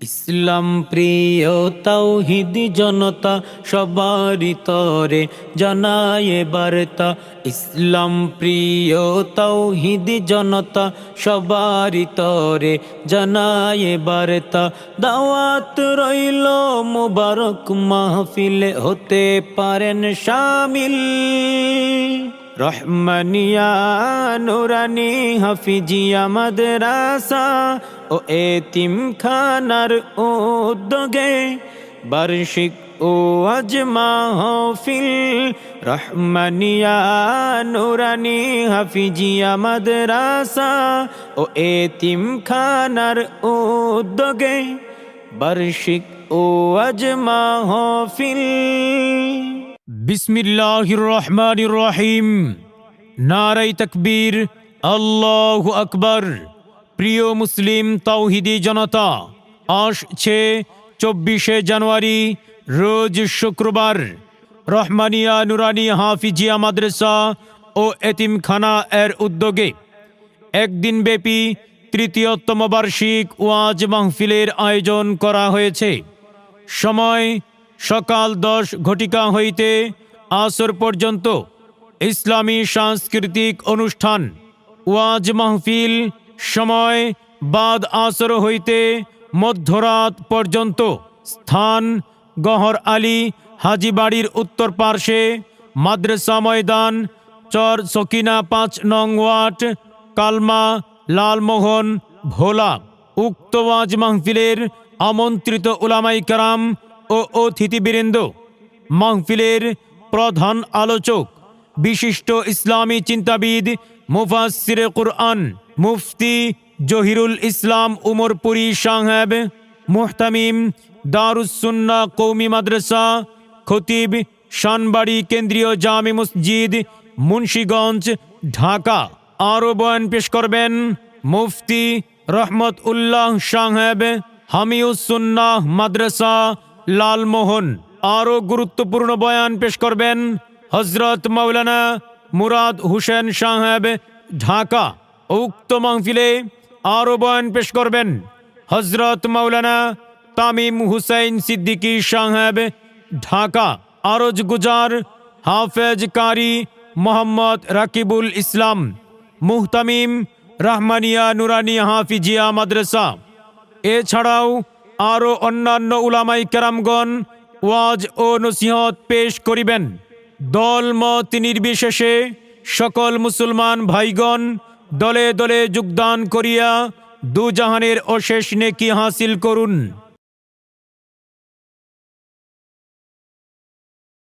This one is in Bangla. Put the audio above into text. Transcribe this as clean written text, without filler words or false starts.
ইসলাম প্রিয় তাওহীদি জনতা সবারই তরে জানায় বার্তা। ইসলাম প্রিয় তাওহীদি জনতা সবারই তরে জানায় বার্তা। দাওয়াত রইল মুবারক মাহফিলে হতে পারেন শামিল। রহমানিয়া নুরানি হাফিজিয়া মাদ্রাসা ও এতিমখানার উদ্যোগে বার্ষিক ওয়াজ মাহফিল। রহমানিয়া নুরানি হাফিজিয়া মাদ্রাসা ও এতিমখানার উদ্যোগে বার্ষিক ওয়াজ মাহফিল। বিসমিল্লাহির রহমানির রহিম। নারায়ে তাকবীর, আল্লাহু আকবার। প্রিয় মুসলিম তাওহীদি জনতা, আসছে 24শে জানুয়ারি রোজ শুক্রবার রহমানিয়া নুরানি হাফিজিয়া মাদ্রাসা ও এতিমখানা এর উদ্যোগে একদিনব্যাপী তৃতীয়তম বার্ষিক ওয়াজ মাহফিলের আয়োজন করা হয়েছে। সময় সকাল 10 ঘটিকা হইতে আসর পর্যন্ত ইসলামী সাংস্কৃতিক অনুষ্ঠান। ওয়াজ মাহফিল সময় বাদ আসর হইতে মধ্যরাত পর্যন্ত। স্থান গহর আলী হাজিবাড়ির উত্তর পার্শ্বে, মাদ্রাসা ময়দান, চর সকিনা 5 নং ওয়ার্ড, কালমা, লালমোহন, ভোলা। উক্ত ওয়াজ মাহফিলের আমন্ত্রিত উলামায়ে কেরাম ও অতিথিবৃন্দ, মাহফিলের প্রধান আলোচক বিশিষ্ট ইসলামী চিন্তাবিদ মুফাসসিরে কুরআন মুফতি জহিরুল ইসলাম উমরপুরি সাহেব, মুহতামিম দারুস সুন্নাহ কওমি মাদ্রাসা, খতিব শানবাড়ি কেন্দ্রীয় জামে মসজিদ, মুন্সিগঞ্জ, ঢাকা। আরো বয়ান পেশ করবেন মুফতি রহমত উল্লাহ সাহেব, হামিউস সুন্নাহ মাদ্রাসা, লালমোহন। আরো গুরুত্বপূর্ণ বয়ান পেশ করবেন হযরত মাওলানা মুরাদ হোসেন সাহেব, ঢাকা। উক্ত মাহফিলে আরো বয়ান পেশ করবেন হযরত মাওলানা তামিম হুসাইন সিদ্দিকী সাহেব, ঢাকা। আরজ গুজার হাফেজ কারি মোহাম্মদ রাকিবুল ইসলাম, মুহতামিম রহমানিয়া নুরানি হাফিজিয়া মাদ্রাসা। এছাড়াও আরো অন্যান্য উলামায়ে কেরামগণ ওয়াজ ও নসিহত পেশ করিবেন। দল মত নির্বিশেষে সকল মুসলমান ভাইগণ দলে দলে যোগদান করিয়া দুজাহানের অশেষ নেকি হাসিল করুন।